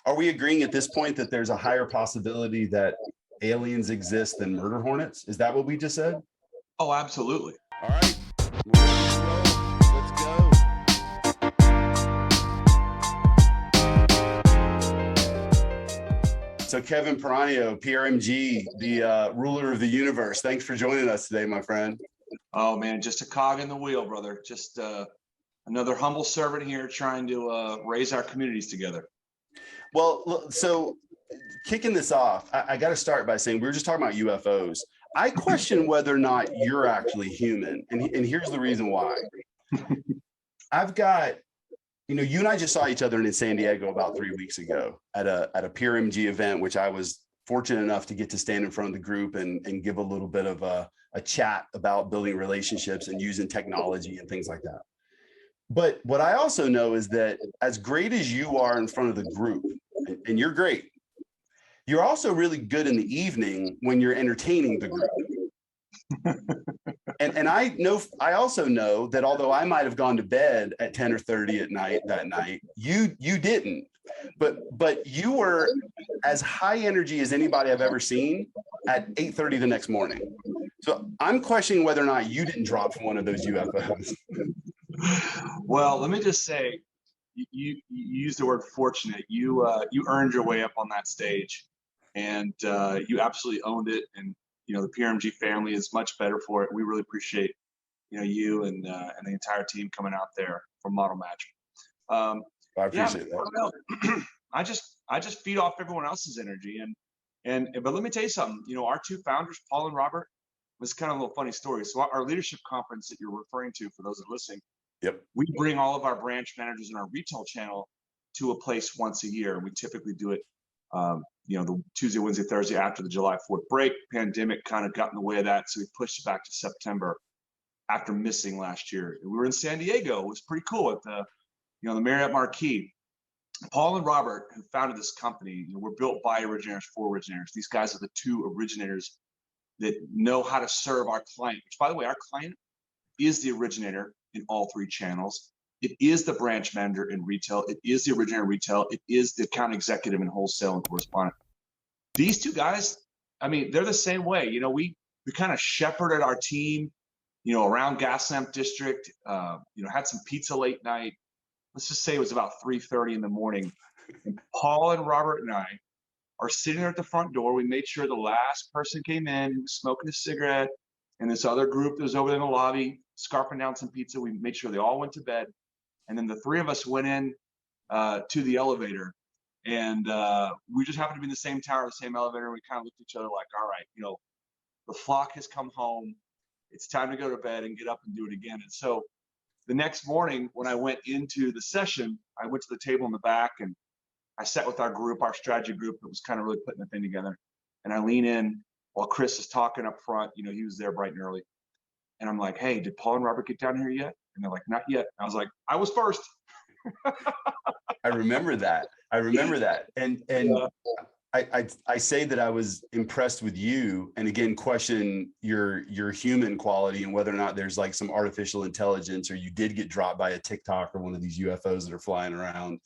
Are we agreeing at this point that there's a higher possibility that aliens exist than murder hornets? Is that what we just said? Oh, absolutely. All right. We're ready to roll. Let's go. So Kevin Peranio, PRMG, the ruler of the universe. Thanks for joining us today, my friend. Oh man, just a cog in the wheel, brother. Just another humble servant here trying to raise our communities together. Well, so kicking this off, I got to start by saying we were just talking about UFOs. I question whether or not you're actually human. And here's the reason why. I've got, you and I just saw each other in San Diego about 3 weeks ago at a PRMG event, which I was fortunate enough to get to stand in front of the group and give a little bit of a chat about building relationships and using technology and things like that. But what I also know is that as great as you are in front of the group, and you're great, you're also really good in the evening when you're entertaining the group. And I also know that although I might have gone to bed at 10 or 30 at night that night, you didn't. But you were as high energy as anybody I've ever seen at 8:30 the next morning. So I'm questioning whether or not you didn't drop from one of those UFOs. Well, let me just say, you used the word fortunate. You earned your way up on that stage, and you absolutely owned it. And the PRMG family is much better for it. We really appreciate you and the entire team coming out there from Model Match. I appreciate that. I just feed off everyone else's energy, but let me tell you something. Our two founders, Paul and Robert, was kind of a little funny story. So our leadership conference that you're referring to, for those that are listening, yep, we bring all of our branch managers in our retail channel to a place once a year. We typically do it, the Tuesday, Wednesday, Thursday after the July 4th break. Pandemic kind of got in the way of that, so we pushed it back to September after missing last year. We were in San Diego. It was pretty cool at the Marriott Marquis. Paul and Robert, who founded this company, were built by originators for originators. These guys are the two originators that know how to serve our client, which, by the way, our client is the originator in all three channels. It is the branch manager in retail. It is the originator in retail. It is the account executive in wholesale and correspondent. These two guys, I mean, they're the same way. We kind of shepherded our team, around Gaslamp District, had some pizza late night. Let's just say it was about 3:30 in the morning. And Paul and Robert and I are sitting there at the front door. We made sure the last person came in who was smoking a cigarette, and this other group that was over there in the lobby scarfing down some pizza. We made sure they all went to bed. And then the three of us went in to the elevator, and we just happened to be in the same tower, the same elevator. And we kind of looked at each other like, all right, the flock has come home. It's time to go to bed and get up and do it again. And so the next morning when I went into the session, I went to the table in the back and I sat with our group, our strategy group that was kind of really putting the thing together. And I lean in while Chris is talking up front. He was there bright and early. And I'm like, hey, did Paul and Robert get down here yet? And they're like, not yet. I was like, I was first. I remember that. And I say that I was impressed with you, and again, question your human quality and whether or not there's like some artificial intelligence, or you did get dropped by a TikTok or one of these UFOs that are flying around.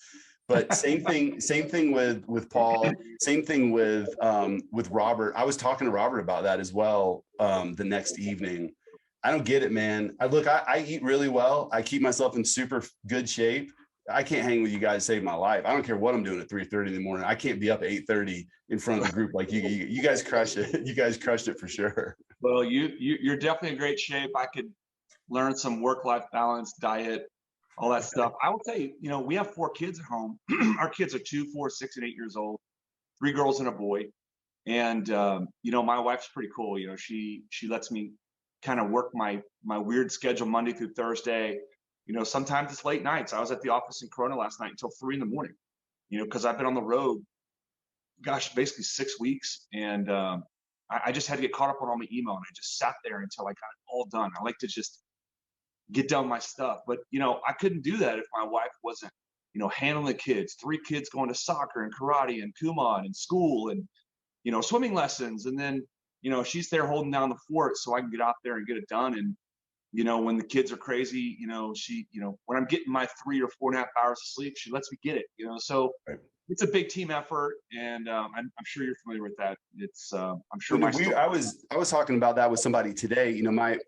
But same thing with Paul, same thing with Robert. I was talking to Robert about that as well the next evening. I don't get it, man. I eat really well. I keep myself in super good shape. I can't hang with you guys to save my life. I don't care what I'm doing at 3:30 in the morning. I can't be up at 8:30 in front of the group like you. You guys crushed it. You guys crushed it for sure. Well, you're definitely in great shape. I could learn some work-life balance, diet, all that stuff. I will tell you, we have 4 kids at home. Our kids are 2, 4, 6, and 8 years old, 3 girls and a boy. And my wife's pretty cool. She lets me kind of work my weird schedule Monday through Thursday. Sometimes it's late nights. I was at the office in Corona last night until 3 in the morning, because I've been on the road, basically 6 weeks. And I just had to get caught up on all my email, and I just sat there until I got it all done. I like to just get done my stuff. But, I couldn't do that if my wife wasn't, handling the kids, 3 kids going to soccer and karate and Kumon and school and, swimming lessons. And then, she's there holding down the fort so I can get out there and get it done. And, when the kids are crazy, she, when I'm getting my 3 or 4.5 hours of sleep, she lets me get it, so, right. it's a big team effort, and I'm sure you're familiar with that. It's I'm sure my story. I was talking about that with somebody today. You know,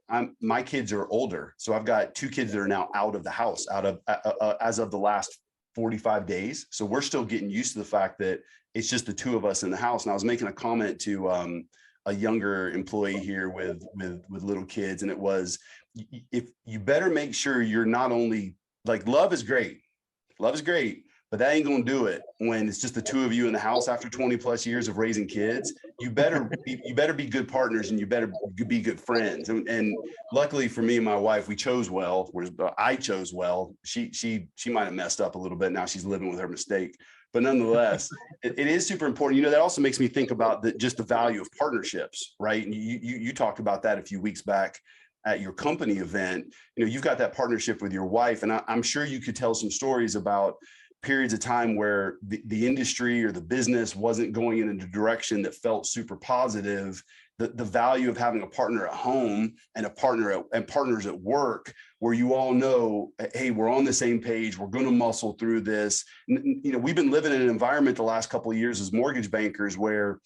my kids are older, so I've got two kids that are now out of the house, out of as of the last 45 days. So we're still getting used to the fact that it's just the two of us in the house. And I was making a comment to a younger employee here with little kids, and it was, if you better make sure you're not only like, love is great, but that ain't going to do it when it's just the two of you in the house after 20 plus years of raising kids. You better be good partners, and you better be good friends. And luckily for me and my wife, we chose well. Whereas I chose well. She might have messed up a little bit. Now she's living with her mistake. But nonetheless, it is super important. You know, that also makes me think about just the value of partnerships, right? And you talked about that a few weeks back at your company event. You know, you've got that partnership with your wife, and I'm sure you could tell some stories about periods of time where the industry or the business wasn't going in a direction that felt super positive. The value of having a partner at home and partners at work, where you all know, hey, we're on the same page, we're going to muscle through this. You know, we've been living in an environment the last couple of years as mortgage bankers where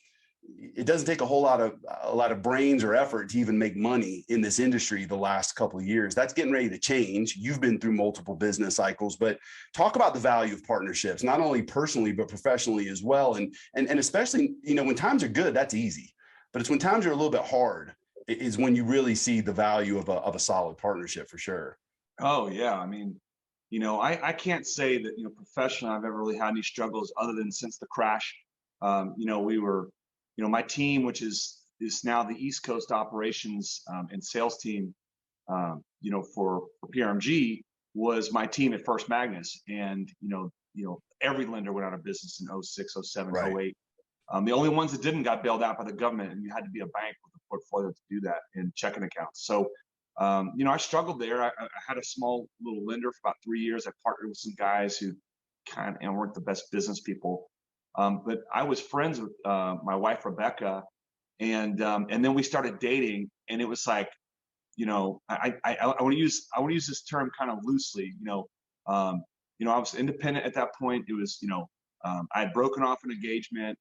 it doesn't take a lot of brains or effort to even make money in this industry the last couple of years. That's getting ready to change. You've been through multiple business cycles, but talk about the value of partnerships, not only personally, but professionally as well. And especially, you know, when times are good, that's easy, but it's when times are a little bit hard is when you really see the value of a solid partnership, for sure. Oh yeah, I mean, you know, I can't say that, you know, professionally I've ever really had any struggles other than since the crash. You know, we were, you know, my team, which is now the East Coast operations and sales team, you know, for PRMG, was my team at First Magnus, and every lender went out of business in '06, '07, Right. '08. The only ones that didn't got bailed out by the government, and you had to be a bank with a portfolio to do that in checking accounts. So, you know, I struggled there. I had a small little lender for about 3 years. I partnered with some guys who kind of weren't the best business people. But I was friends with my wife Rebecca, and then we started dating, and it was like, you know, I want to use this term kind of loosely. You know, I was independent at that point. It was, you know, I had broken off an engagement.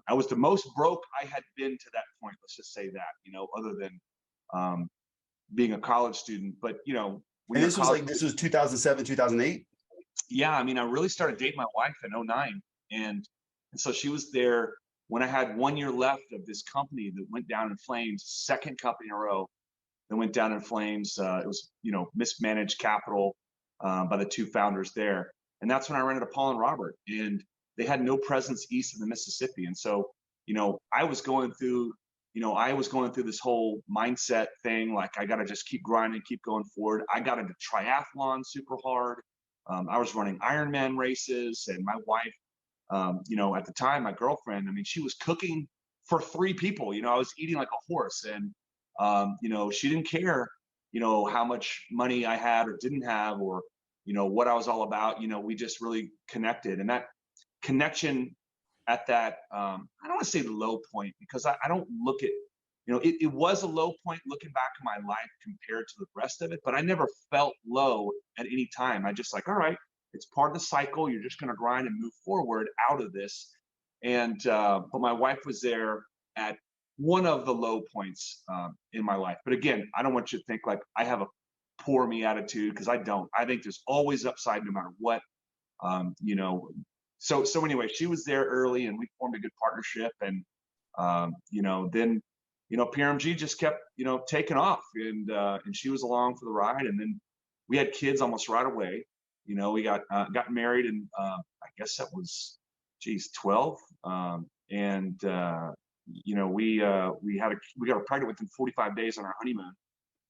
I was the most broke I had been to that point. Let's just say that, you know, other than um, being a college student. But you know, when And you're a college, this was 2007, 2008. yeah, I mean, I really started dating my wife in '09, and so she was there when I had 1 year left of this company that went down in flames. Second company in a row that went down in flames. It was, you know, mismanaged capital by the two founders there, and that's when I ran into Paul and Robert, and they had no presence east of the Mississippi, and so, you know, I was going through this whole mindset thing, like I got to just keep grinding, keep going forward. I got into triathlon super hard. I was running Ironman races, and my wife, you know, at the time, my girlfriend, I mean, she was cooking for 3 people. You know, I was eating like a horse, and you know, she didn't care, you know, how much money I had or didn't have, or you know, what I was all about. You know, we just really connected, and that connection at that, I don't want to say the low point, because I don't look at, you know, it was a low point looking back in my life compared to the rest of it, but I never felt low at any time. I just like, all right, it's part of the cycle. You're just going to grind and move forward out of this. And but my wife was there at one of the low points in my life. But again, I don't want you to think like I have a poor me attitude, because I don't. I think there's always upside no matter what. You know, so anyway, she was there early, and we formed a good partnership. And you know, then, you know, PRMG just kept, you know, taking off, and she was along for the ride. And then we had kids almost right away. You know, we got married, and I guess that was, geez, 12. And you know, we got pregnant within 45 days on our honeymoon,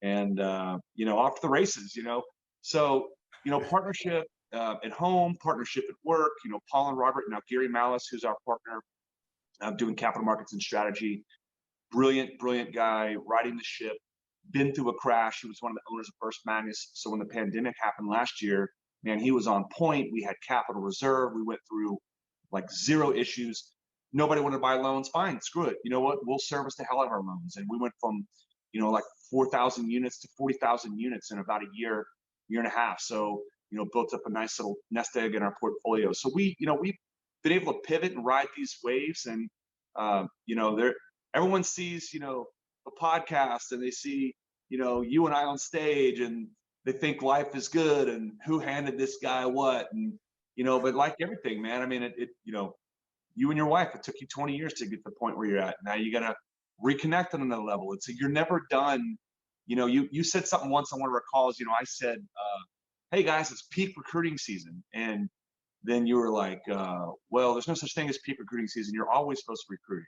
and you know, off to the races. You know, so, you know, partnership at home, partnership at work. You know, Paul and Robert, now Gary Malice, who's our partner, doing capital markets and strategy. Brilliant guy, riding the ship. Been through a crash. He was one of the owners of First Magnus. So when the pandemic happened last year, man, he was on point. We had capital reserve. We went through like zero issues. Nobody wanted to buy loans. Fine, screw it. You know what? We'll service the hell out of our loans. And we went from, you know, like 4,000 units to 40,000 units in about a year and a half. So, built up a nice little nest egg in our portfolio. So we've been able to pivot and ride these waves. And, everyone sees, a podcast, and they see, you and I on stage, and they think life is good and who handed this guy what. And, but like everything, man, I mean, you and your wife, it took you 20 years to get to the point where you're at. Now you got to reconnect on another level. And so you're never done. You said something once on one of our calls, I said, hey guys, it's peak recruiting season. And then you were like, well, there's no such thing as peak recruiting season. You're always supposed to recruit.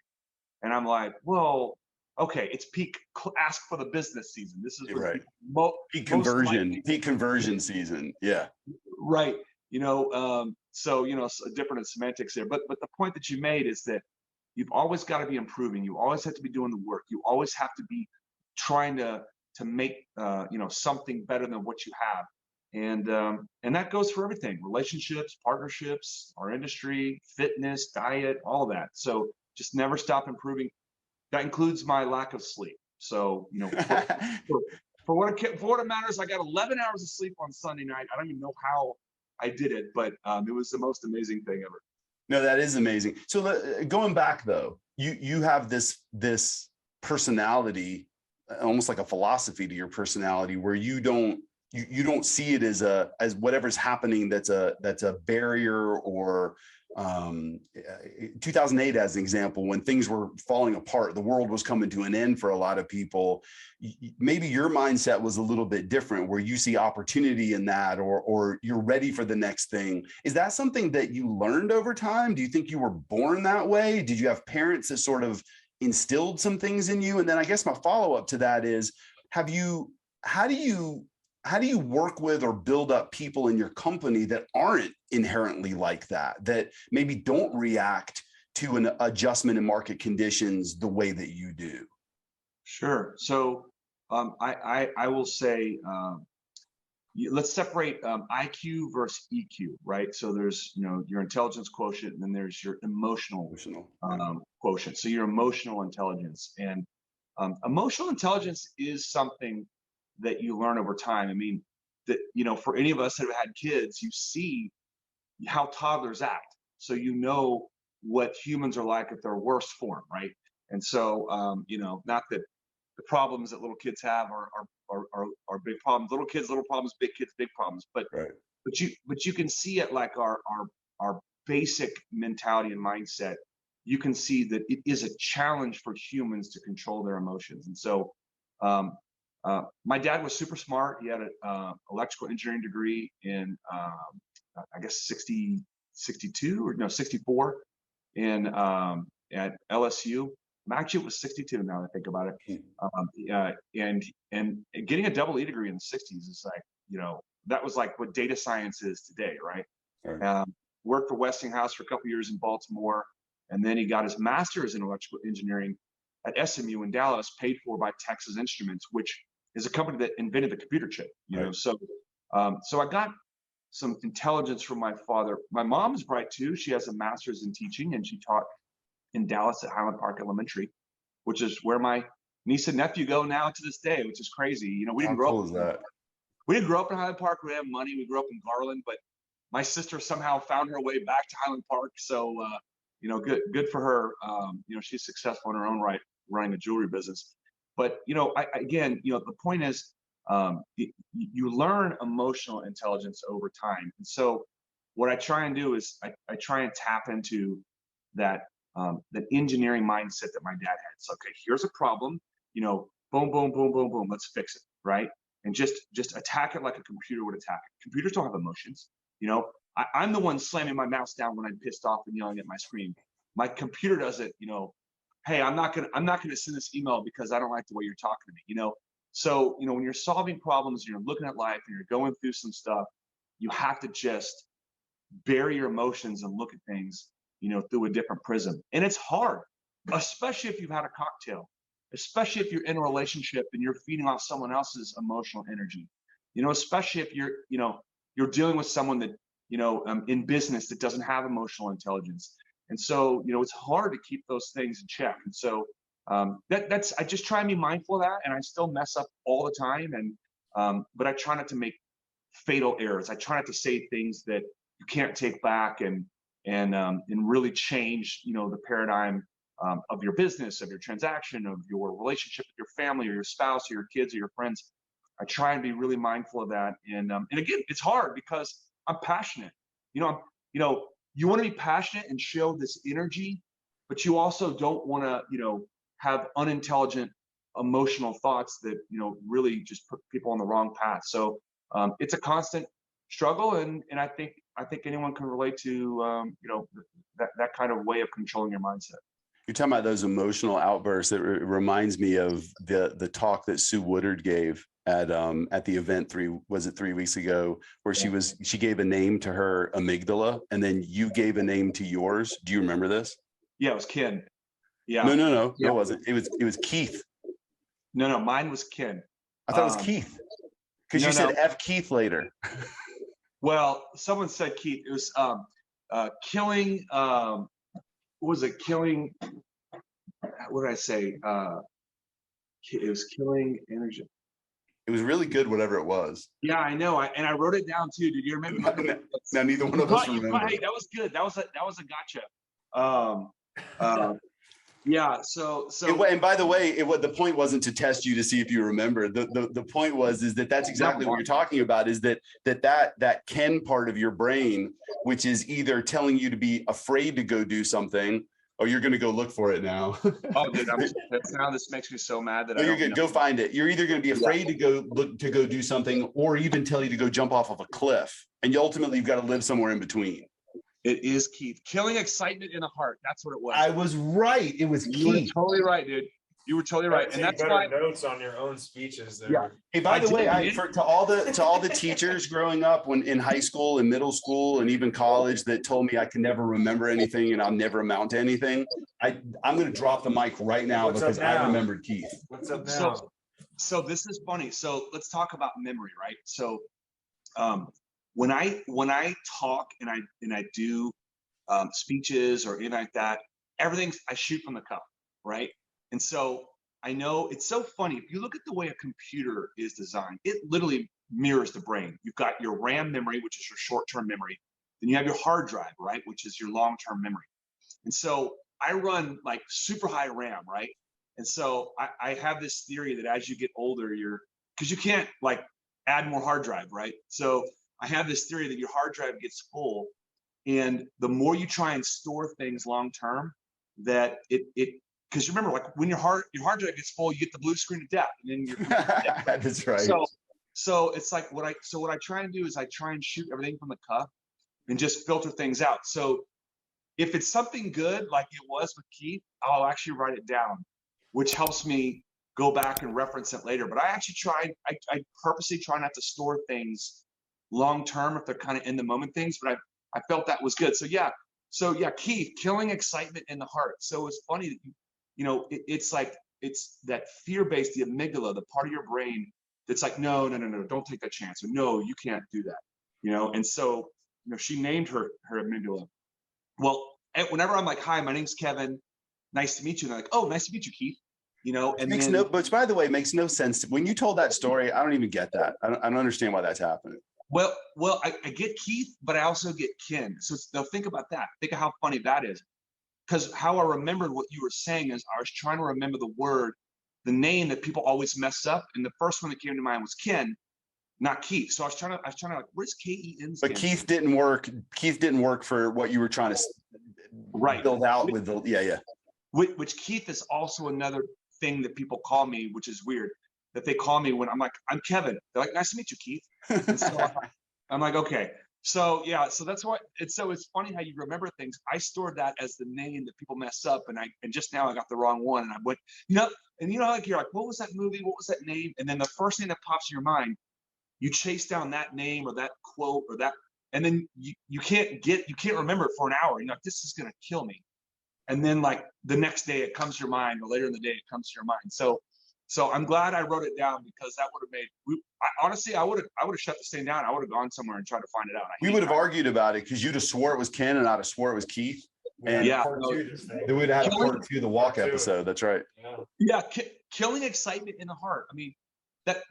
And I'm like, well, okay, it's peak ask for the business season. This is right. Peak conversion season. Yeah. Right. So, different in semantics there. But the point that you made is that you've always got to be improving. You always have to be doing the work. You always have to be trying to make, something better than what you have. And that goes for everything: relationships, partnerships, our industry, fitness, diet, all that. So just never stop improving. That includes my lack of sleep. So, for what it matters, I got 11 hours of sleep on Sunday night. I don't even know how I did it, but it was the most amazing thing ever. No, that is amazing. So going back though, you have this personality, almost like a philosophy to your personality, where you don't see it as whatever's happening that's a barrier. Or 2008 as an example, when things were falling apart, the world was coming to an end for a lot of people. Maybe your mindset was a little bit different, where you see opportunity in that, or you're ready for the next thing. Is that something that you learned over time? Do you think you were born that way? Did you have parents that sort of instilled some things in you? And then I guess my follow-up to that is, how do you work with or build up people in your company that aren't inherently like that maybe don't react to an adjustment in market conditions the way that you do? Sure. So I will say, let's separate IQ versus EQ, right? So there's, your intelligence quotient, and then there's your emotional quotient. So your emotional intelligence, and emotional intelligence is something that you learn over time. I mean, that, for any of us that have had kids, you see how toddlers act. So what humans are like at their worst form, right? And so, not that the problems that little kids have are big problems. Little kids, little problems; big kids, big problems. But right. but you can see it like our basic mentality and mindset. You can see that it is a challenge for humans to control their emotions. And so, my dad was super smart. He had an electrical engineering degree in, I guess 62 or no 64, in at LSU. Actually, it was 62 now that I think about it. And getting a double E degree in the 60s is like, that was like what data science is today, right? Right. Worked for Westinghouse for a couple years in Baltimore, and then he got his master's in electrical engineering at SMU in Dallas, paid for by Texas Instruments, which is a company that invented the computer chip. Right. So I got some intelligence from my father. My mom's bright too. She has a master's in teaching, and she taught in Dallas at Highland Park Elementary, which is where my niece and nephew go now to this day, which is crazy. We didn't grow up. We didn't grow up in Highland Park. We didn't have money. We grew up in Garland, but my sister somehow found her way back to Highland Park. So, good for her. She's successful in her own right, running a jewelry business. But, the point is, you learn emotional intelligence over time. And so what I try and do is I try and tap into that engineering mindset that my dad had. So, okay, here's a problem, boom, boom, boom, boom, boom, let's fix it, right? And just attack it like a computer would attack it. Computers don't have emotions. I'm the one slamming my mouse down when I'm pissed off and yelling at my screen. My computer does it, hey, I'm not gonna send this email because I don't like the way you're talking to me, So, when you're solving problems and you're looking at life and you're going through some stuff, you have to just bury your emotions and look at things, through a different prism. And it's hard, especially if you've had a cocktail, especially if you're in a relationship and you're feeding off someone else's emotional energy, especially if you're dealing with someone that, in business that doesn't have emotional intelligence. And so, it's hard to keep those things in check. And so I just try and be mindful of that, and I still mess up all the time. And but I try not to make fatal errors. I try not to say things that you can't take back and really change, the paradigm of your business, of your transaction, of your relationship with your family or your spouse or your kids or your friends. I try and be really mindful of that. And again, it's hard because I'm passionate. You know, I'm, you want to be passionate and show this energy, but you also don't want to, have unintelligent emotional thoughts that, really just put people on the wrong path. So it's a constant struggle. And I think anyone can relate to, that kind of way of controlling your mindset. You're talking about those emotional outbursts. That reminds me of the talk that Sue Woodard gave at the event 3 weeks ago, where she gave a name to her amygdala, and then you gave a name to yours. Do you remember this? Yeah, it was Ken. Yeah. No, Yeah. it wasn't. It was Keith. No, mine was Ken. I thought it was Keith, because you said F Keith later. Well, someone said Keith. It was killing. What was it? Killing. What did I say? It was killing energy. It was really good, whatever it was. Yeah, I know. And I wrote it down too. Did you remember? Now neither one of us remember. Hey, that was good. That was a gotcha. Yeah. So. And by the way, the point wasn't to test you to see if you remember. The point was that's exactly what you're talking about. Is that Ken part of your brain, which is either telling you to be afraid to go do something, or you're going to go look for it now. Oh, dude, now this makes me so mad that you're good. Go find it. You're either going to be afraid to go do something, or even tell you to go jump off of a cliff, and ultimately you've got to live somewhere in between. It is Keith. Killing excitement in the heart. That's what it was. I was right. It was Keith. You were totally right, dude. You were totally right. And that's why notes on your own speeches there. Yeah. Hey, by the way, to all the teachers growing up when in high school and middle school and even college that told me I could never remember anything and I'll never amount to anything, I'm going to drop the mic right now because I remembered Keith. What's up now? So this is funny. So let's talk about memory, right? So when I talk and I do speeches or anything like that, everything I shoot from the cuff, right? And so I know it's so funny. If you look at the way a computer is designed, it literally mirrors the brain. You've got your RAM memory, which is your short-term memory. Then you have your hard drive, right, which is your long-term memory. And so I run like super high RAM, right? And so I have this theory that as you get older, because you can't like add more hard drive, right? So I have this theory that your hard drive gets full, and the more you try and store things long-term, that it because remember, like when your hard drive gets full, you get the blue screen of death, and then you're that's right. So it's like what I try and do is I try and shoot everything from the cuff and just filter things out. So if it's something good like it was with Keith, I'll actually write it down, which helps me go back and reference it later. But I actually I purposely try not to store things long term if they're kind of in the moment things. But I felt that was good. So yeah, Keith, killing excitement in the heart. So it's funny that it's that fear-based, the amygdala, the part of your brain that's like, no, don't take that chance, or no, you can't do that, And so, she named her amygdala. Well, whenever I'm like, hi, my name's Kevin, nice to meet you, and they're like, oh, nice to meet you, Keith, and which by the way makes no sense. When you told that story, I don't even get that. I don't understand why that's happening. Well, I get Keith, but I also get Ken. So they'll think about that. Think of how funny that is. Because how I remembered what you were saying is I was trying to remember the name that people always mess up, and the first one that came to mind was Ken, not Keith. So I was trying to like, where's K-E-N? But Keith didn't work. Keith didn't work for what you were trying to build out with the yeah. Which Keith is also another thing that people call me, which is weird. That they call me when I'm like, I'm Kevin. They're like, nice to meet you, Keith. And so I'm like, okay. So yeah, so that's why it's funny how you remember things. I stored that as the name that people mess up, and just now I got the wrong one, and I went, like you're like, what was that movie? What was that name? And then the first thing that pops in your mind, you chase down that name or that quote or that, and then you can't remember it for an hour. You're like, this is gonna kill me. And then like the next day it comes to your mind, or later in the day it comes to your mind. So I'm glad I wrote it down, because that would have made. Honestly, I would have shut this thing down. I would have gone somewhere and tried to find it out. We would have argued about it, because you'd have swore it was Ken and I'd have swore it was Keith. And yeah, they would have had a part 2 of the walk episode. That's right. Yeah, killing excitement in the heart. I mean,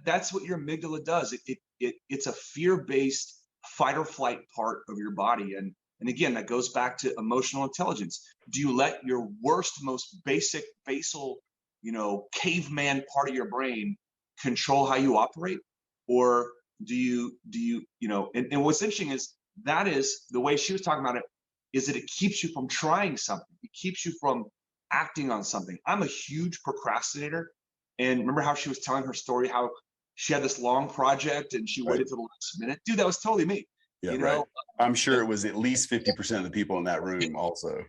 that's what your amygdala does. It's a fear-based fight or flight part of your body. And again, that goes back to emotional intelligence. Do you let your worst, most basic basal, caveman part of your brain control how you operate? Or do you, and what's interesting is that is the way she was talking about it, is that it keeps you from trying something. It keeps you from acting on something. I'm a huge procrastinator. And remember how she was telling her story, how she had this long project and she waited till the last minute? Dude, that was totally me. Yeah, right. I'm sure it was at least 50% of the people in that room also.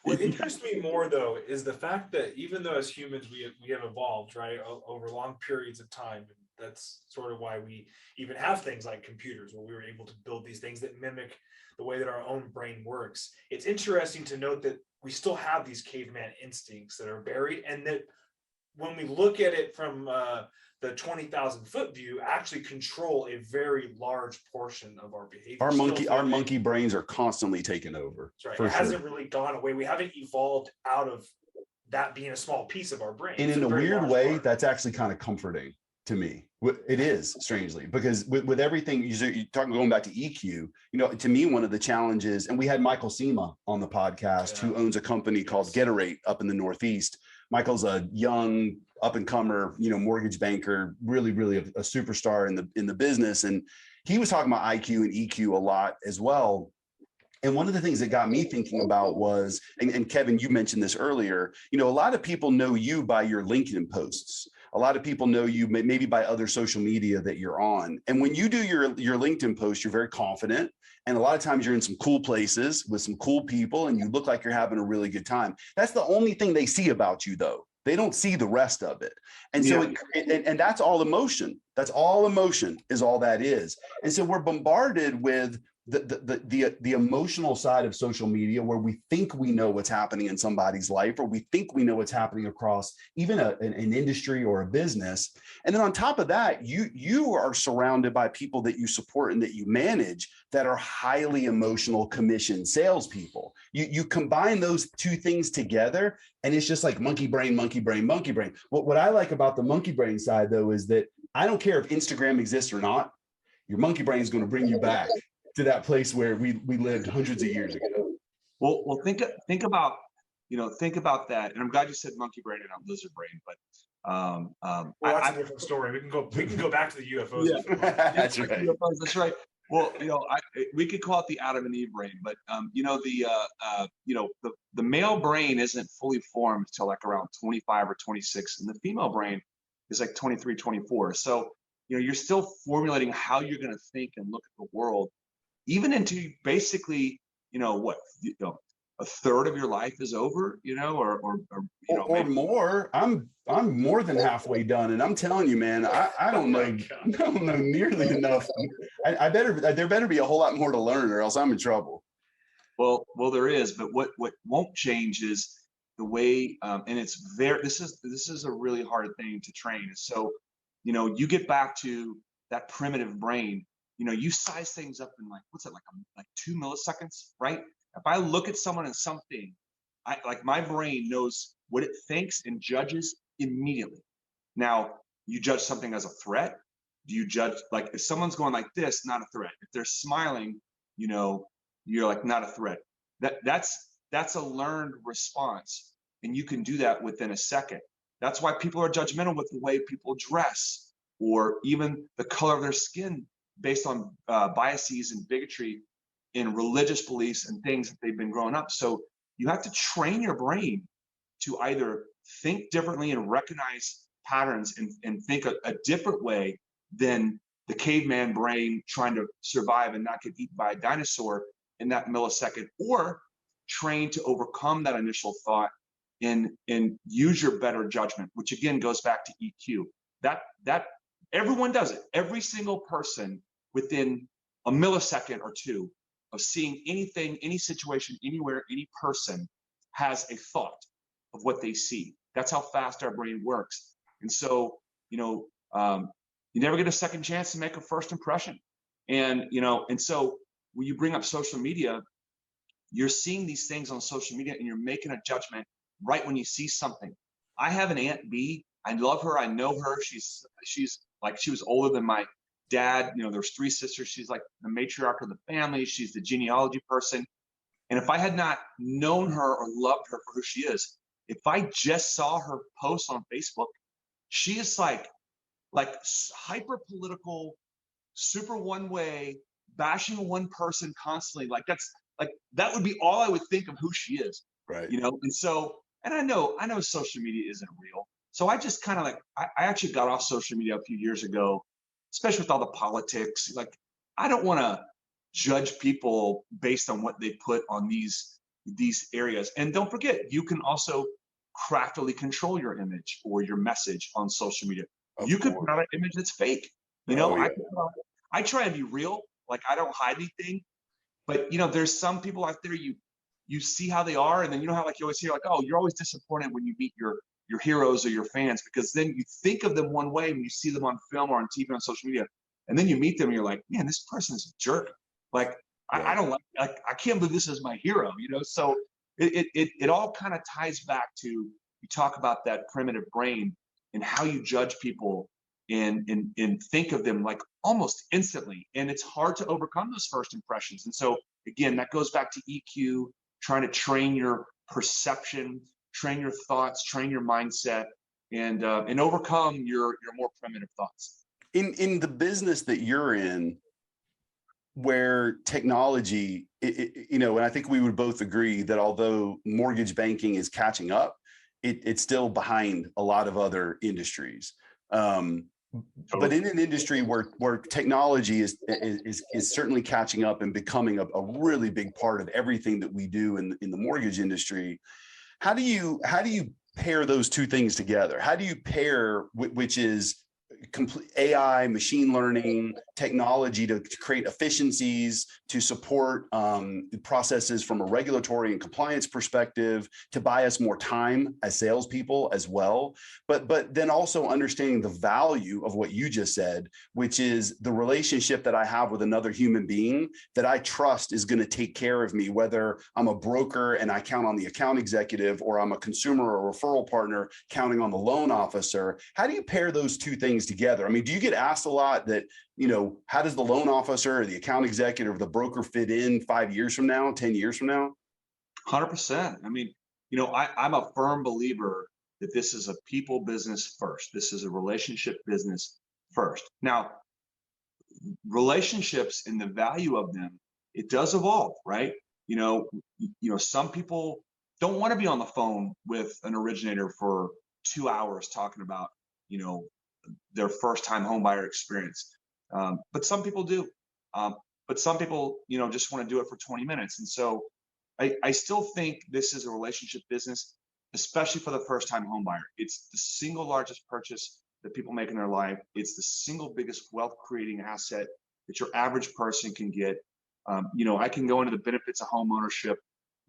What interests me more, though, is the fact that even though as humans we have evolved, right, over long periods of time, and that's sort of why we even have things like computers, where we were able to build these things that mimic the way that our own brain works. It's interesting to note that we still have these caveman instincts that are buried, and that when we look at it from the 20,000 foot view, actually control a very large portion of our behavior. Our monkey brains are constantly taken over. That's right. It hasn't really gone away. We haven't evolved out of that being a small piece of our brain. And in a weird way, that's actually kind of comforting to me. It is, strangely, because with everything you're talking, going back to EQ, to me, one of the challenges, and we had Michael Sema on the podcast, who owns a company called Geterate up in the Northeast. Michael's a young up and comer, mortgage banker, really, really a superstar in the business. And he was talking about IQ and EQ a lot as well. And one of the things that got me thinking about was, and Kevin, you mentioned this earlier, a lot of people know you by your LinkedIn posts. A lot of people know you maybe by other social media that you're on. And when you do your LinkedIn post, you're very confident. And a lot of times you're in some cool places with some cool people and you look like you're having a really good time. That's the only thing they see about you, though. They don't see the rest of it. And so, and that's all emotion. That's all emotion is all that is. And so we're bombarded with the emotional side of social media, where we think we know what's happening in somebody's life, or we think we know what's happening across even an industry or a business. And then on top of that, you are surrounded by people that you support and that you manage that are highly emotional commission salespeople. You combine those two things together, and it's just like monkey brain, monkey brain, monkey brain. What I like about the monkey brain side, though, is that I don't care if Instagram exists or not, your monkey brain is going to bring you back to that place where we lived hundreds of years ago. Well, think about that. And I'm glad you said monkey brain and not lizard brain, but that's a different story. We can go back to the UFOs. Yeah. That's right. UFOs, that's right. Well, we could call it the Adam and Eve brain, but the male brain isn't fully formed until like around 25 or 26, and the female brain is like 23, 24. So you're still formulating how you're going to think and look at the world, even into basically, a third of your life is over, or more. I'm more than halfway done, and I'm telling you, man, I don't know, I don't know nearly enough. There better be a whole lot more to learn, or else I'm in trouble. Well, there is, but what won't change is the way, and it's this is a really hard thing to train. So, you get back to that primitive brain. You size things up in like 2 milliseconds, right? If I look at someone and something, my brain knows what it thinks and judges immediately. Now, you judge something as a threat. Do you judge, like, if someone's going like this, not a threat. If they're smiling, you're like, not a threat. That's a learned response, and you can do that within a second. That's why people are judgmental with the way people dress, or even the color of their skin, based on biases and bigotry in religious beliefs and things that they've been growing up. So you have to train your brain to either think differently and recognize patterns and think a different way than the caveman brain trying to survive and not get eaten by a dinosaur in that millisecond, or train to overcome that initial thought and use your better judgment, which again goes back to EQ. That everyone does it. Every single person within a millisecond or two of seeing anything, any situation, anywhere, any person has a thought of what they see. That's how fast our brain works. And so, you never get a second chance to make a first impression. And so when you bring up social media, you're seeing these things on social media and you're making a judgment right when you see something. I have an Aunt B. I love her. I know her. She's Like she was older than my dad. You know, there's three sisters. She's like the matriarch of the family. She's the genealogy person. And if I had not known her or loved her for who she is, if I just saw her post on Facebook, she is like hyper political, super one way, bashing one person constantly. Like that would be all I would think of who she is. Right. You know, and so, and I know social media isn't real. So I just kind of like, I actually got off social media a few years ago, especially with all the politics. Like, I don't want to judge people based on what they put on these areas. And don't forget, you can also craftily control your image or your message on social media. You could put out an image that's fake. You know, I try and be real. Like, I don't hide anything. But you know, there's some people out there, you see how they are, and then you know how like you always hear like, oh, you're always disappointed when you meet your heroes or your fans, because then you think of them one way when you see them on film or on TV, on social media, and then you meet them and you're like, man, this person's a jerk. Like, I don't like I can't believe this is my hero, you know. So it all kind of ties back to, you talk about that primitive brain and how you judge people and think of them like almost instantly. And it's hard to overcome those first impressions. And so again, that goes back to EQ, trying to train your perception, train your thoughts, train your mindset, and overcome your more primitive thoughts. In the business that you're in, where technology, you know, and I think we would both agree that although mortgage banking is catching up, it's still behind a lot of other industries. But in an industry where technology is certainly catching up and becoming a really big part of everything that we do in the mortgage industry, how do you pair those two things together? How do you pair, which is complete AI, machine learning, technology to create efficiencies, to support processes from a regulatory and compliance perspective, to buy us more time as salespeople as well. But then also understanding the value of what you just said, which is the relationship that I have with another human being that I trust is going to take care of me, whether I'm a broker and I count on the account executive, or I'm a consumer or referral partner counting on the loan officer. How do you pair those two things together? I mean, do you get asked a lot that, you know, how does the loan officer or the account executive or the broker fit in 5 years from now, 10 years from now? 100%. I mean, you know, I'm a firm believer that this is a people business first. This is a relationship business first. Now, relationships and the value of them, it does evolve, right? You know, some people don't want to be on the phone with an originator for 2 hours talking about, you know, their first time home buyer experience. But some people do. But some people, you know, just want to do it for 20 minutes. And so I still think this is a relationship business, especially for the first time home buyer. It's the single largest purchase that people make in their life. It's the single biggest wealth creating asset that your average person can get. You know, I can go into the benefits of home ownership.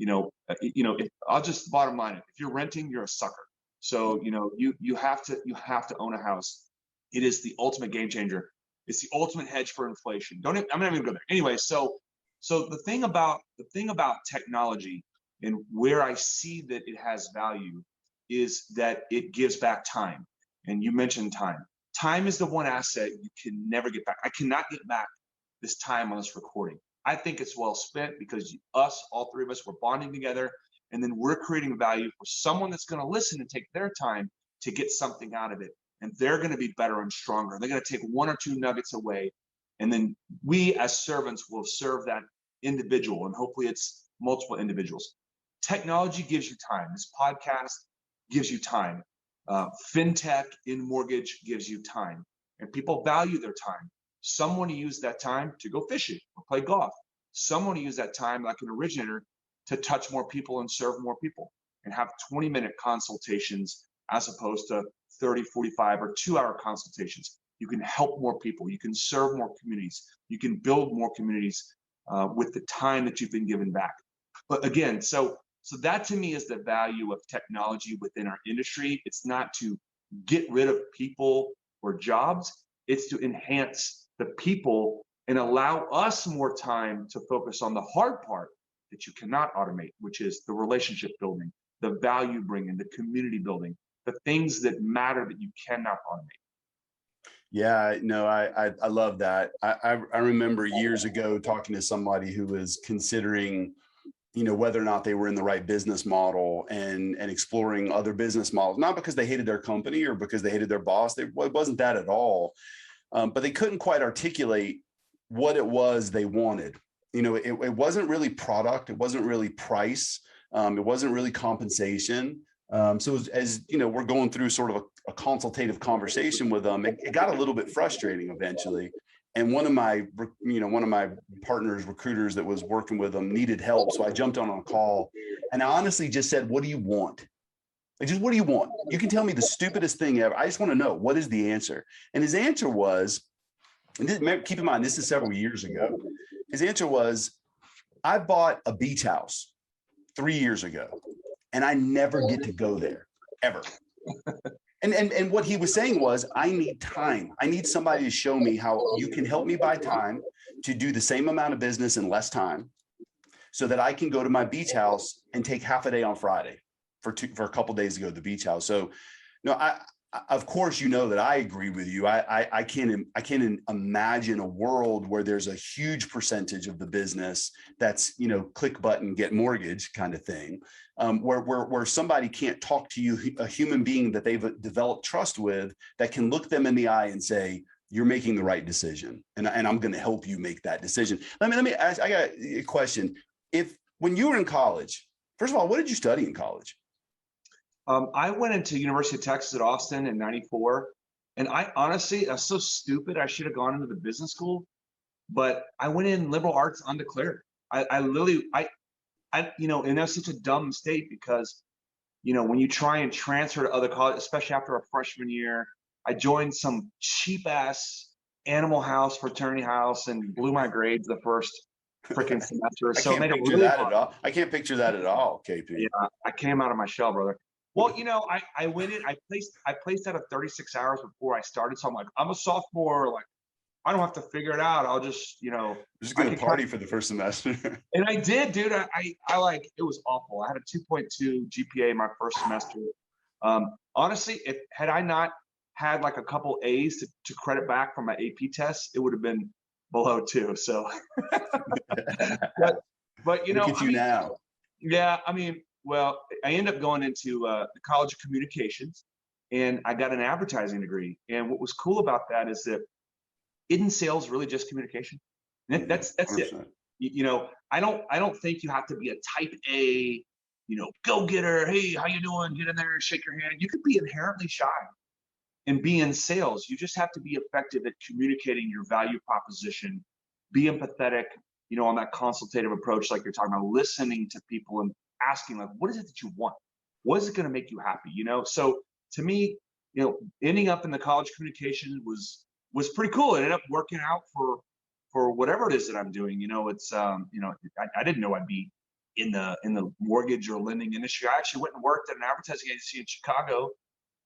I'll just bottom line it. If you're renting, you're a sucker. So, you know, you have to own a house. It is the ultimate game changer. It's the ultimate hedge for inflation. I'm not even gonna go there. Anyway, so the thing about technology and where I see that it has value is that it gives back time. And you mentioned time. Time is the one asset you can never get back. I cannot get back this time on this recording. I think it's well spent because all three of us, we're bonding together, and then we're creating value for someone that's going to listen and take their time to get something out of it. And they're going to be better and stronger. They're going to take one or two nuggets away. And then we as servants will serve that individual. And hopefully it's multiple individuals. Technology gives you time. This podcast gives you time. FinTech in mortgage gives you time. And people value their time. Some want to use that time to go fishing or play golf. Some want to use that time, like an originator, to touch more people and serve more people and have 20-minute consultations as opposed to 30, 45, or 2-hour consultations. You can help more people. You can serve more communities. You can build more communities with the time that you've been given back. But again, so that to me is the value of technology within our industry. It's not to get rid of people or jobs. It's to enhance the people and allow us more time to focus on the hard part that you cannot automate, which is the relationship building, the value bringing, the community building, the things that matter that you cannot automate. Yeah, no, I love that. I remember years ago talking to somebody who was considering, whether or not they were in the right business model and exploring other business models, not because they hated their company or because they hated their boss. It wasn't that at all. But they couldn't quite articulate what it was they wanted. It wasn't really product. It wasn't really price. It wasn't really compensation. So as we're going through sort of a consultative conversation with them, it got a little bit frustrating eventually. And one of my partners, recruiters that was working with them needed help. So I jumped on a call and I honestly just said, what do you want? Like, just what do you want? You can tell me the stupidest thing ever. I just want to know, what is the answer? And his answer was, and this, keep in mind, this is several years ago. His answer was, I bought a beach house 3 years ago and I never get to go there ever. And what he was saying was, I need time. I need somebody to show me how you can help me buy time to do the same amount of business in less time so that I can go to my beach house and take half a day on Friday for a couple of days to go to the beach house. So, of course, that I agree with you. I can't imagine a world where there's a huge percentage of the business that's, click button, get mortgage kind of thing, where somebody can't talk to you, a human being that they've developed trust with, that can look them in the eye and say, you're making the right decision. And I'm going to help you make that decision. Let me ask, I got a question. When you were in college, first of all, what did you study in college? I went into University of Texas at Austin in '94, and I was so stupid. I should have gone into the business school, but I went in liberal arts undeclared. I literally, and that's such a dumb mistake because, when you try and transfer to other colleges, especially after a freshman year, I joined some cheap ass Animal House fraternity house and blew my grades the first freaking semester. So I can't picture that at all. I can't picture that at all, KP. Yeah, I came out of my shell, brother. Well, I went in, I placed out of 36 hours before I started. So I'm like, I'm a sophomore. Like, I don't have to figure it out. I'll just, just going to party for the first semester. And I did, dude. I like, it was awful. I had a 2.2 GPA my first semester. Honestly, had I not had like a couple A's to credit back from my AP tests, it would have been below 2. So, but look at you now. Yeah, well, I ended up going into the College of Communications, and I got an advertising degree. And what was cool about that is that isn't sales really just communication? That's it. I don't think you have to be a type A, go-getter. Hey, how you doing? Get in there and shake your hand. You could be inherently shy and be in sales. You just have to be effective at communicating your value proposition, be empathetic, on that consultative approach, like you're talking about, listening to people and asking, like, what is it that you want? What is it going to make you happy? So to me, ending up in the College of Communication was pretty cool. It ended up working out for whatever it is that I'm doing. It's I didn't know I'd be in the mortgage or lending industry. I actually went and worked at an advertising agency in Chicago,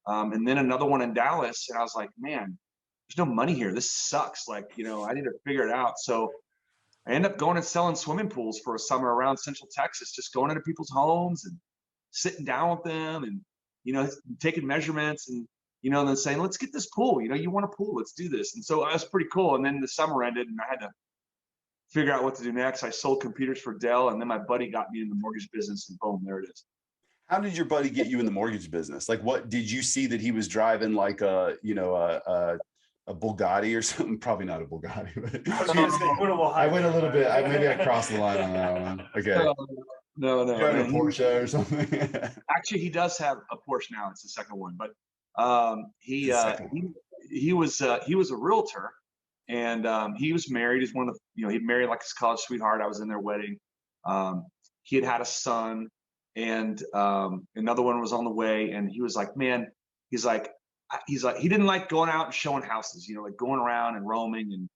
and then another one in Dallas. And I was like, man, there's no money here. This sucks. Like, I need to figure it out. So I ended up going and selling swimming pools for a summer around Central Texas, just going into people's homes and sitting down with them and, taking measurements and, then saying, let's get this pool. You want a pool, let's do this. And so that was pretty cool. And then the summer ended and I had to figure out what to do next. I sold computers for Dell, and then my buddy got me in the mortgage business, and boom, there it is. How did your buddy get you in the mortgage business? Like, what did you see that he was driving, like a Bugatti or something? Probably not a Bugatti. But I went a little bit. Maybe I crossed the line on that one. Okay. No. A Porsche or something. Actually, he does have a Porsche now. It's the second one, but he was a realtor, and he was married. He's one of the, he married like his college sweetheart. I was in their wedding. He had a son, and another one was on the way. And he was like, man, he's like, he didn't like going out and showing houses, like going around and roaming. And,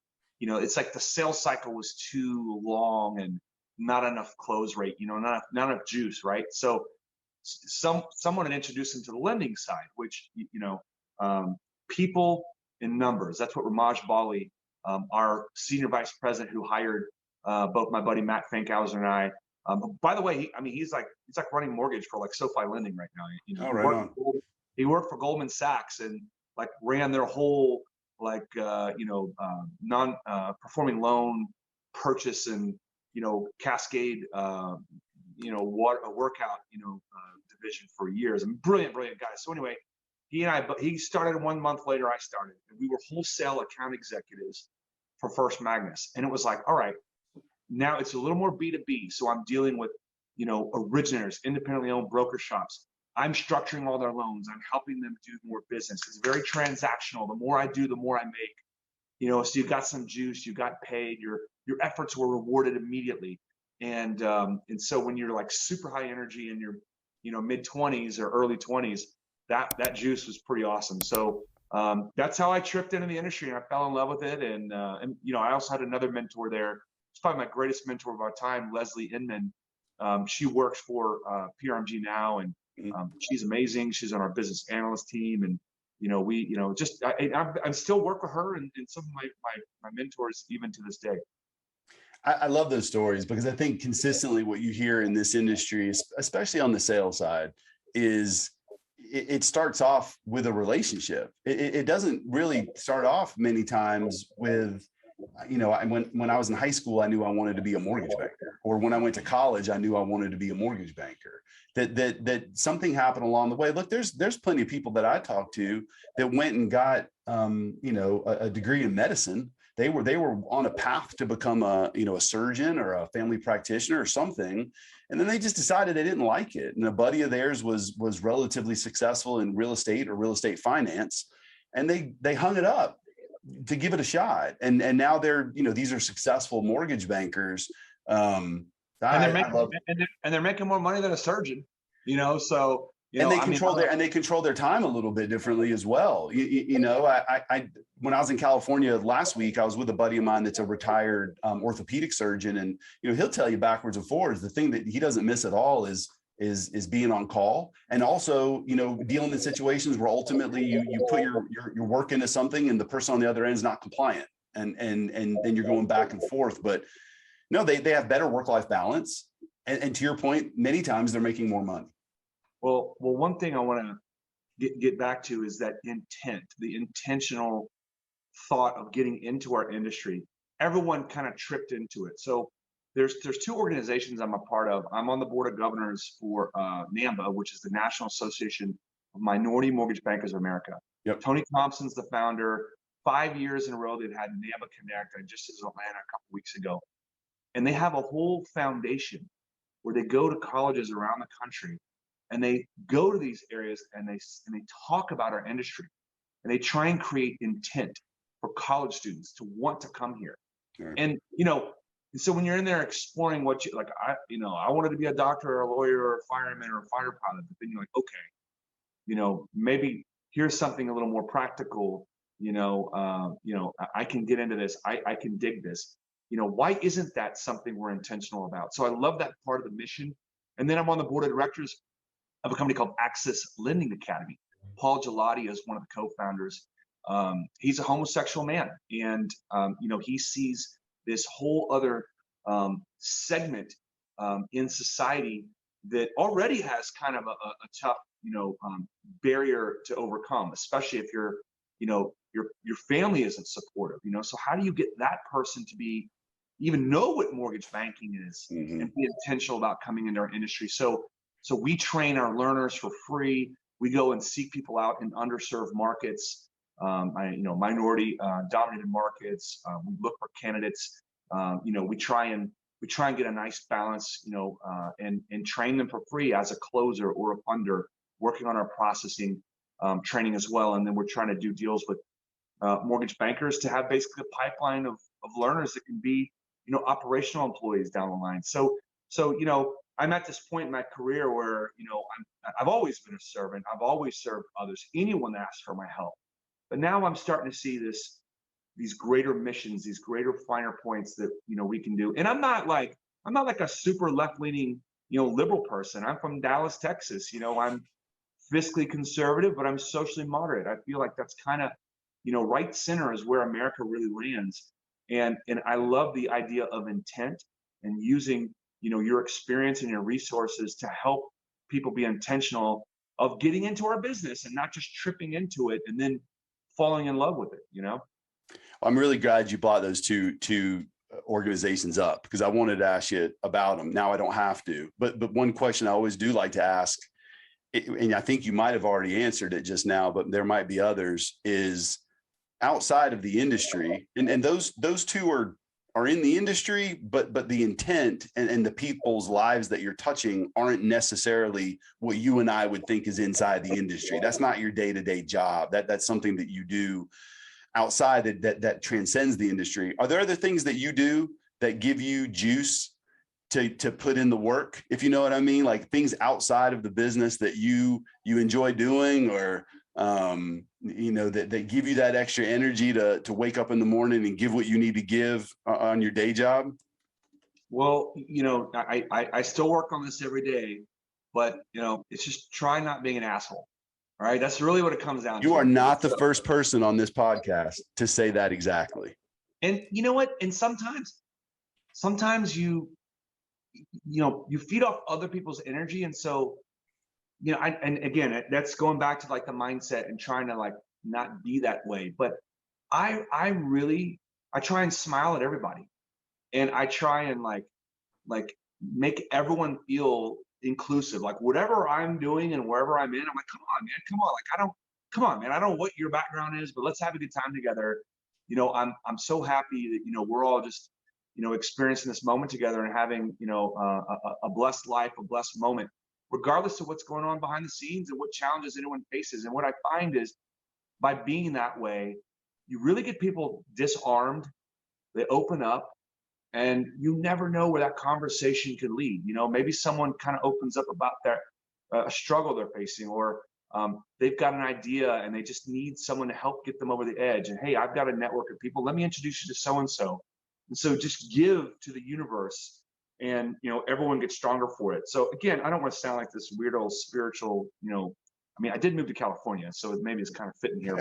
it's like the sales cycle was too long and not enough close rate, not enough juice. Right. So someone had introduced him to the lending side, which, people in numbers. That's what Ramaj Bali, our senior vice president, who hired both my buddy Matt Fankhauser and I. By the way, he's like running mortgage for like SoFi Lending right now. Right on. He worked for Goldman Sachs and like ran their whole non-performing loan purchase and, cascade, workout, division for years. And brilliant guy. So anyway, he started 1 month later, I started, and we were wholesale account executives for First Magnus. And it was like, all right, now it's a little more B2B. So I'm dealing with, originators, independently owned broker shops. I'm structuring all their loans. I'm helping them do more business. It's very transactional. The more I do, the more I make. So you got some juice, you got paid, your efforts were rewarded immediately. And so when you're like super high energy in your, mid 20s or early 20s, that juice was pretty awesome. So that's how I tripped into the industry, and I fell in love with it. And I also had another mentor there. It's probably my greatest mentor of our time, Leslie Inman. She works for PRMG now, and she's amazing. She's on our business analyst team, and I still work with her and some of my mentors even to this day. I love those stories, because I think consistently what you hear in this industry, especially on the sales side, is it starts off with a relationship. It doesn't really start off many times with, when I was in high school, I knew I wanted to be a mortgage banker, or when I went to college, I knew I wanted to be a mortgage banker. That something happened along the way. Look, there's plenty of people that I talked to that went and got a degree in medicine. They were on a path to become a surgeon or a family practitioner or something, and then they just decided they didn't like it. And a buddy of theirs was relatively successful in real estate or real estate finance, and they hung it up to give it a shot. And now these are successful mortgage bankers. And they're making more money than a surgeon, so. And they control their time a little bit differently as well. I when I was in California last week, I was with a buddy of mine that's a retired orthopedic surgeon, and he'll tell you backwards and forwards. The thing that he doesn't miss at all is being on call, and also dealing in situations where ultimately you put your work into something and the person on the other end is not compliant, and then you're going back and forth. But no, they have better work-life balance, and to your point, many times they're making more money. Well, one thing I want to get back to is that intent, the intentional thought of getting into our industry. Everyone kind of tripped into it. So there's two organizations I'm a part of. I'm on the board of governors for NAMBA, which is the National Association of Minority Mortgage Bankers of America. Yep. Tony Thompson's the founder. 5 years in a row, they've had NAMBA Connect. I just was in Atlanta a couple weeks ago. And they have a whole foundation where they go to colleges around the country, and they go to these areas and they talk about our industry, and they try and create intent for college students to want to come here. Sure. And so when you're in there exploring what you like, I wanted to be a doctor or a lawyer or a fireman or a fighter pilot, but then you're like, okay, maybe here's something a little more practical. I can get into this. I can dig this. Why isn't that something we're intentional about? So I love that part of the mission. And then I'm on the board of directors of a company called Access Lending Academy. Paul Gelati is one of the co-founders. He's a homosexual man, and he sees this whole other segment in society that already has kind of a tough barrier to overcome, especially if your family isn't supportive. So how do you get that person to even know what mortgage banking is, Mm-hmm. and be intentional about coming into our industry? So we train our learners for free. We go and seek people out in underserved markets, minority dominated markets. We look for candidates. We try and get a nice balance, and train them for free as a closer or a funder, working on our processing training as well. And then we're trying to do deals with mortgage bankers to have basically a pipeline of learners that can be, operational employees down the line. So I'm at this point in my career where, I've always been a servant. I've always served others, anyone that asks for my help. But now I'm starting to see these greater missions, these greater finer points that, we can do. And I'm not like a super left-leaning, liberal person. I'm from Dallas, Texas. I'm fiscally conservative, but I'm socially moderate. I feel like that's kind of, right center is where America really lands. And I love the idea of intent and using, your experience and your resources to help people be intentional of getting into our business and not just tripping into it and then falling in love with it, you know? I'm really glad you brought those two organizations up, because I wanted to ask you about them. Now I don't have to, but one question I always do like to ask, and I think you might have already answered it just now, but there might be others, is outside of the industry, and those two are in the industry, but the intent and the people's lives that you're touching aren't necessarily what you and I would think is inside the industry. That's not your day-to-day job. That's something that you do outside that transcends the industry. Are there other things that you do that give you juice to put in the work, if you know what I mean? Like things outside of the business that you enjoy doing, or that give you that extra energy to wake up in the morning and give what you need to give on your day job? Well, I still work on this every day, but it's just try not being an asshole. All right. That's really what it comes down to. You are not the first person on this podcast to say that exactly. And you know what? And sometimes you feed off other people's energy. And so, and again, that's going back to like the mindset and trying to like not be that way. But I try and smile at everybody, and I try and like make everyone feel inclusive. Like whatever I'm doing and wherever I'm in, I'm like, come on, man, come on. Like come on, man. I don't know what your background is, but let's have a good time together. I'm so happy that we're all just experiencing this moment together and having a blessed life, a blessed moment, regardless of what's going on behind the scenes and what challenges anyone faces. And what I find is by being that way, you really get people disarmed. They open up. And you never know where that conversation could lead. Maybe someone kind of opens up about their a struggle they're facing, or they've got an idea and they just need someone to help get them over the edge. And hey, I've got a network of people. Let me introduce you to so-and-so. And so just give to the universe, and everyone gets stronger for it. So again, I don't want to sound like this weird old spiritual, I mean, I did move to California, so maybe it's kind of fitting here,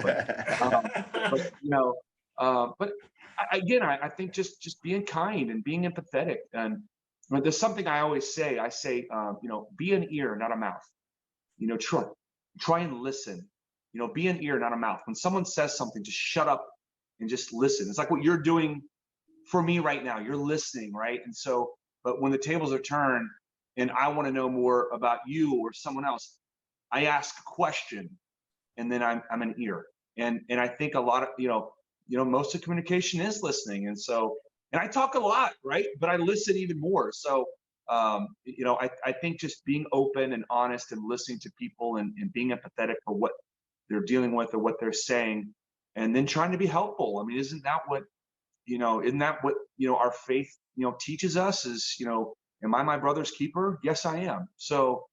but again, I think just being kind and being empathetic. And there's something I always say. I say, be an ear, not a mouth. Try and listen. Be an ear, not a mouth. When someone says something, just shut up and just listen. It's like what you're doing for me right now. You're listening, right? And so, but when the tables are turned and I want to know more about you or someone else, I ask a question, and then I'm an ear. And I think a lot of most of communication is listening. And so, and I talk a lot, right? But I listen even more. So, I think just being open and honest and listening to people and being empathetic for what they're dealing with or what they're saying, and then trying to be helpful. I mean, isn't that what our faith, teaches us is, am I my brother's keeper? Yes, I am. So,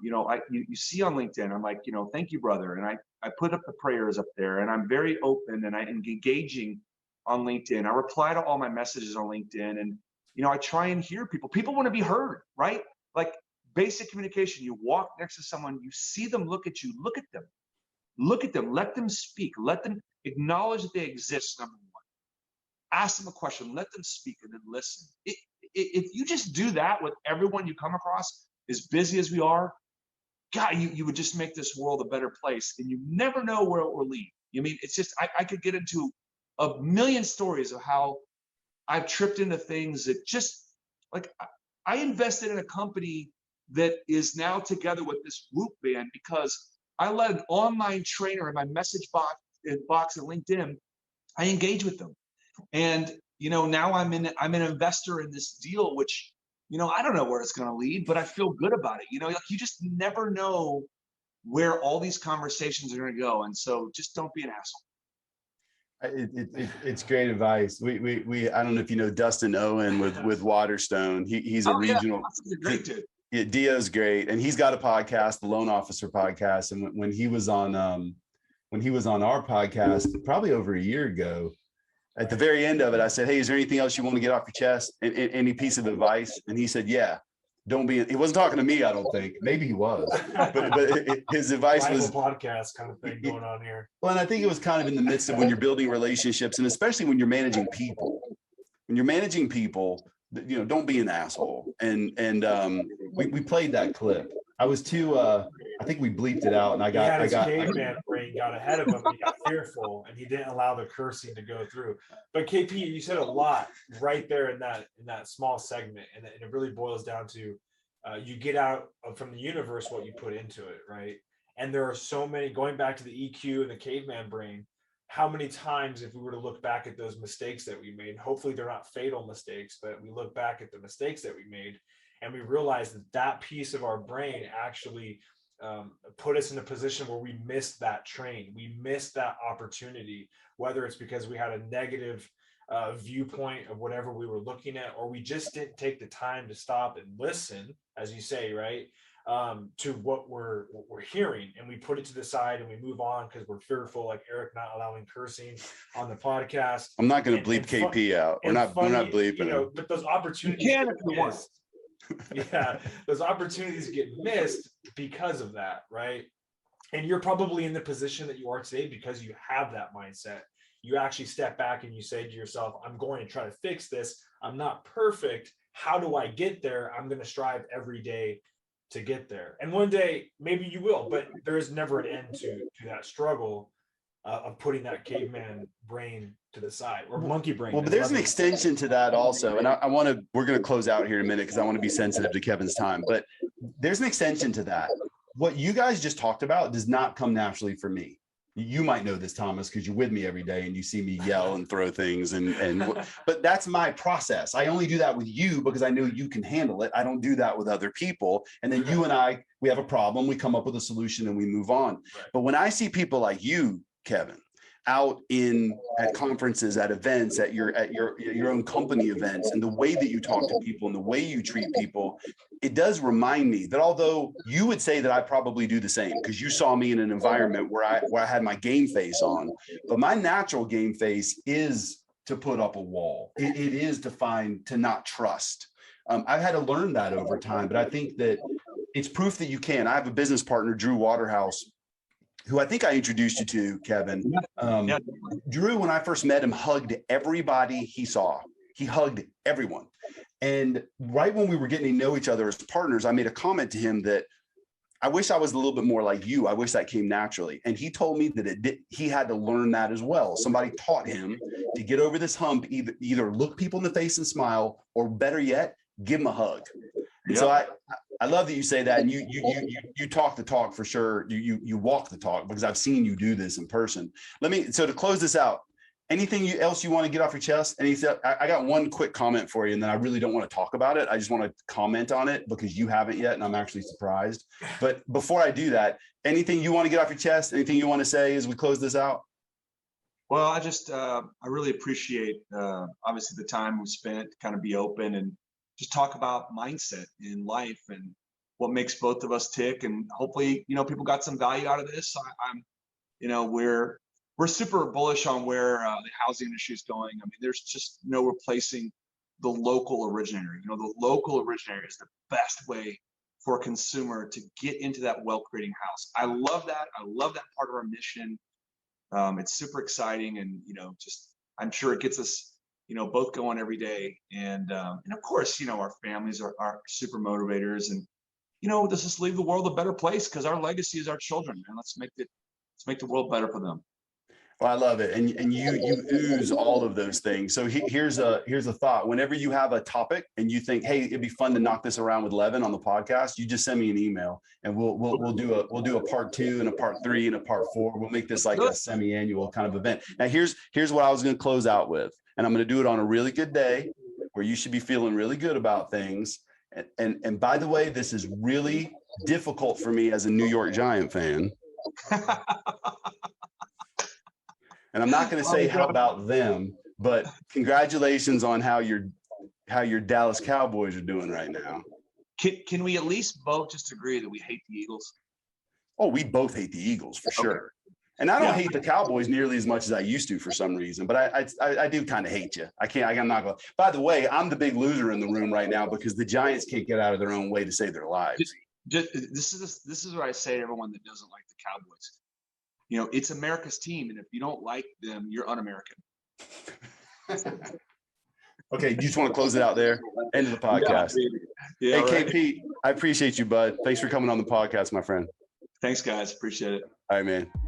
you see on LinkedIn, I'm like, thank you, brother. And I put up the prayers up there, and I'm very open and I'm engaging on LinkedIn. I reply to all my messages on LinkedIn, and, I try and hear people. People want to be heard, right? Like basic communication. You walk next to someone, you see them look at you, look at them, let them speak, let them acknowledge that they exist. Number one, ask them a question, let them speak, and then listen. If you just do that with everyone you come across, as busy as we are, God, you would just make this world a better place, and you never know where it will lead. I mean, it's just, I could get into a million stories of how I've tripped into things that just, like, I invested in a company that is now together with this Whoop band because I let an online trainer in my message box at LinkedIn. I engage with them. And, now I'm an investor in this deal, which, I don't know where it's going to lead, but I feel good about it. Like you just never know where all these conversations are going to go. And so just don't be an asshole. It's great advice. We I don't know if you know Dustin Owen with Waterstone. He's a regional. Yeah, great dude. Yeah, Dio's great, and he's got a podcast, the Loan Officer Podcast. And when he was on our podcast, probably over a year ago, at the very end of it, I said, "Hey, is there anything else you want to get off your chest? Any piece of advice?" And he said, "Yeah, don't be." He wasn't talking to me, I don't think. Maybe he was, but his advice was podcast kind of thing going on here. Well, and I think it was kind of in the midst of when you're building relationships, and especially when you're managing people. When you're managing people, don't be an asshole. And we played that clip. I think we bleeped it out, and He had his caveman brain got ahead of him. And he got fearful, and he didn't allow the cursing to go through. But KP, you said a lot right there in that small segment, and it really boils down to you get out from the universe what you put into it, right? And there are so many, going back to the EQ and the caveman brain, how many times, if we were to look back at those mistakes that we made, hopefully they're not fatal mistakes, but we look back at the mistakes that we made and we realize that that piece of our brain actually put us in a position where we missed that train. We missed that opportunity, whether it's because we had a negative viewpoint of whatever we were looking at, or we just didn't take the time to stop and listen, as you say, right? To what we're hearing, and we put it to the side and we move on because we're fearful, like Eric not allowing cursing on the podcast. I'm not going to bleep KP out. We're not bleeping. You know, but those opportunities can if you want. Yeah, those opportunities get missed because of that, right? And you're probably in the position that you are today because you have that mindset. You actually step back and you say to yourself, I'm going to try to fix this. I'm not perfect. How do I get there? I'm going to strive every day to get there. And one day, maybe you will, but there is never an end to that struggle of putting that caveman brain to the side, or monkey brain. Well, but there's an extension to that also. And we're going to close out here in a minute because I want to be sensitive to Kevin's time, but there's an extension to that. What you guys just talked about does not come naturally for me. You might know this, Thomas, because you're with me every day and you see me yell and throw things but that's my process. I only do that with you because I know you can handle it. I don't do that with other people. And then you and I, we have a problem, we come up with a solution and we move on. Right. But when I see people like you, Kevin, out at conferences, at events, at your own company events, and the way that you talk to people and the way you treat people, it does remind me that although you would say that I probably do the same because you saw me in an environment where I had my game face on, but my natural game face is to put up a wall. It is to not trust. I've had to learn that over time, but I think that it's proof that you can. I have a business partner, Drew Waterhouse, who I think I introduced you to, Kevin. Drew, when I first met him, hugged everybody he saw. He hugged everyone. And right when we were getting to know each other as partners, I made a comment to him that I wish I was a little bit more like you. I wish that came naturally. And he told me that he had to learn that as well. Somebody taught him to get over this hump, either look people in the face and smile, or better yet, give them a hug. And so I love that you say that, and you talk the talk for sure. You walk the talk because I've seen you do this in person. So to close this out, anything else you want to get off your chest? I got one quick comment for you, and then I really don't want to talk about it. I just want to comment on it because you haven't yet, and I'm actually surprised. But before I do that, anything you want to get off your chest? Anything you want to say as we close this out? Well, I really appreciate obviously the time we spent to kind of be open and just talk about mindset in life and what makes both of us tick. And hopefully, people got some value out of this. We're super bullish on where the housing industry is going. I mean, there's just no replacing the local originator. The local originator is the best way for a consumer to get into that wealth creating house. I love that. I love that part of our mission. It's super exciting, and I'm sure it gets us both going every day. And of course, our families are super motivators, and let's just leave the world a better place because our legacy is our children, man. Let's make the world better for them. Well, I love it. And you ooze all of those things. So here's a thought. Whenever you have a topic and you think, hey, it'd be fun to knock this around with Levin on the podcast, you just send me an email and we'll do a part 2 and a part 3 and a part 4. We'll make this like a semi-annual kind of event. Now here's what I was going to close out with. And I'm going to do it on a really good day where you should be feeling really good about things. And by the way, this is really difficult for me as a New York Giant fan. And I'm not going to say how about them, but congratulations on how your Dallas Cowboys are doing right now. Can we at least both just agree that we hate the Eagles? Oh, we both hate the Eagles for sure. And I don't hate the Cowboys nearly as much as I used to for some reason, but I do kind of hate you. I'm not going to. By the way, I'm the big loser in the room right now because the Giants can't get out of their own way to save their lives. This is what I say to everyone that doesn't like the Cowboys. It's America's team, and if you don't like them, you're un-American. Okay, you just want to close it out there? End of the podcast. Yeah, hey, right. KP, I appreciate you, bud. Thanks for coming on the podcast, my friend. Thanks, guys. Appreciate it. All right, man.